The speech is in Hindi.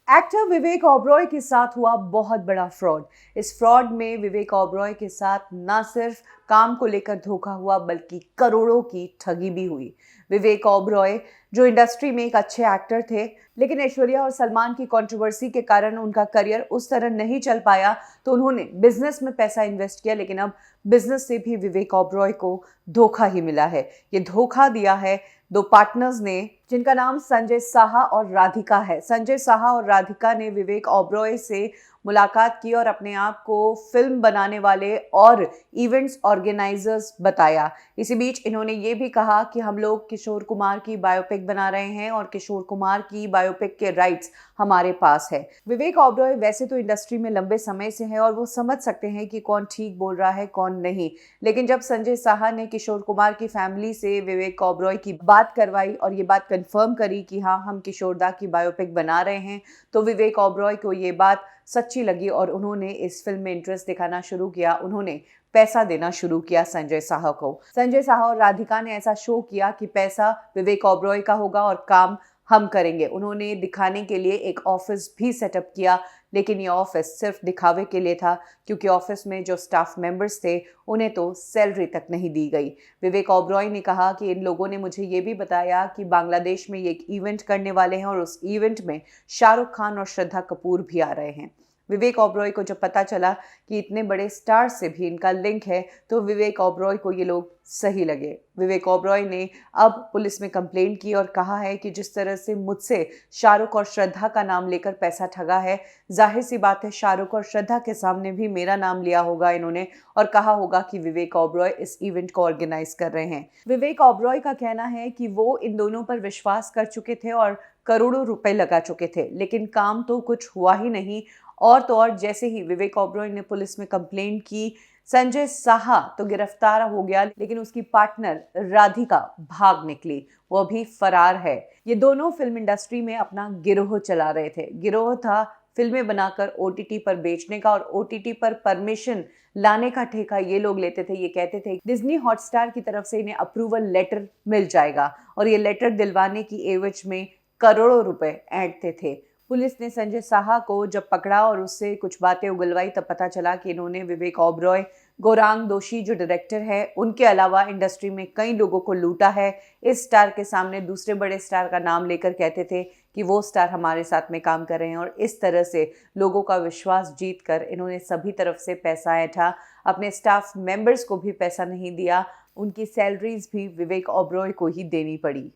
एक्टर विवेक ओबरॉय के साथ हुआ बहुत बड़ा फ्रॉड। इस फ्रॉड में विवेक ओबरॉय के साथ न सिर्फ काम को लेकर धोखा हुआ बल्कि करोड़ों की ठगी भी हुई। विवेक ओबरॉय जो इंडस्ट्री में एक अच्छे एक्टर थे, लेकिन ऐश्वर्या और सलमान की कंट्रोवर्सी के कारण उनका करियर उस तरह नहीं चल पाया, तो उन्होंने बिजनेस में पैसा इन्वेस्ट किया। लेकिन अब बिजनेस से भी विवेक ओबरॉय को धोखा ही मिला है। ये धोखा दिया है दो पार्टनर्स ने, जिनका नाम संजय साहा और राधिका है। संजय साहा और राधिका ने विवेक ओबरॉय से मुलाकात की और अपने आप को फिल्म बनाने वाले और इवेंट्स ऑर्गेनाइजर्स बताया। इसी बीच इन्होंने ये भी कहा कि हम लोग किशोर कुमार की बायोपिक बना रहे हैं और किशोर कुमार की बायोपिक के राइट्स हमारे पास है। विवेक ओबरॉय वैसे तो इंडस्ट्री में लंबे समय से हैं और वो समझ सकते हैं कि कौन ठीक बोल रहा है कौन नहीं, लेकिन जब संजय साहा ने किशोर कुमार की फैमिली से विवेक ओबरॉय की बात करवाई और ये बात कंफर्म करी कि हाँ, हम किशोर दा की बायोपिक बना रहे हैं, तो विवेक ओबरॉय को ये बात सच्ची लगी और उन्होंने इस फिल्म में इंटरेस्ट दिखाना शुरू किया। उन्होंने पैसा देना शुरू किया संजय साहा को। संजय साहा और राधिका ने ऐसा शो किया कि पैसा विवेक ओबरॉय का होगा और काम हम करेंगे। उन्होंने दिखाने के लिए एक ऑफिस भी सेटअप किया, लेकिन ये ऑफिस सिर्फ दिखावे के लिए था, क्योंकि ऑफिस में जो स्टाफ मेंबर्स थे उन्हें तो सैलरी तक नहीं दी गई। विवेक ओबरॉय ने कहा कि इन लोगों ने मुझे ये भी बताया कि बांग्लादेश में ये एक इवेंट करने वाले हैं और उस इवेंट में शाहरुख खान और श्रद्धा कपूर भी आ रहे हैं। विवेक ओबरॉय को जब पता चला कि इतने बड़े स्टार से भी इनका लिंक है, तो विवेक ओबरॉय को ये लोग सही लगे। विवेक ओबरॉय ने अब पुलिस में कंप्लेंट की और कहा है कि जिस तरह से मुझसे शाहरुख और श्रद्धा का नाम लेकर पैसा ठगा है, जाहिर सी बात है शाहरुख और श्रद्धा के सामने भी मेरा नाम लिया होगा इन्होंने और कहा होगा कि विवेक ओबरॉय इस इवेंट को ऑर्गेनाइज कर रहे हैं। विवेक ओबरॉय का कहना है कि वो इन दोनों पर विश्वास कर चुके थे और करोड़ों रुपए लगा चुके थे, लेकिन काम तो कुछ हुआ ही नहीं। और तो और जैसे ही विवेक ओबरॉय ने पुलिस में कंप्लेंट की, संजय साहा तो गिरफ्तार हो गया, लेकिन उसकी पार्टनर राधिका भाग निकली। वो अभी फरार है। ये दोनों फिल्म इंडस्ट्री में अपना गिरोह चला रहे थे। गिरोह था फिल्में बनाकर ओटीटी पर बेचने का, और ओटीटी पर परमिशन लाने का ठेका ये लोग लेते थे। ये कहते थे डिज्नी हॉटस्टार की तरफ से इन्हें अप्रूवल लेटर मिल जाएगा, और ये लेटर दिलवाने की एवज में करोड़ों रुपए ऐंठते थे। पुलिस ने संजय साहा को जब पकड़ा और उससे कुछ बातें उगलवाई, तब पता चला कि इन्होंने विवेक ओबरॉय, गौरांग दोषी जो डायरेक्टर है, उनके अलावा इंडस्ट्री में कई लोगों को लूटा है। इस स्टार के सामने दूसरे बड़े स्टार का नाम लेकर कहते थे कि वो स्टार हमारे साथ में काम कर रहे हैं, और इस तरह से लोगों का विश्वास जीत कर इन्होंने सभी तरफ से पैसा ऐंठा। अपने स्टाफ मेंबर्स को भी पैसा नहीं दिया, उनकी सैलरीज भी विवेक ओबरॉय को ही देनी पड़ी।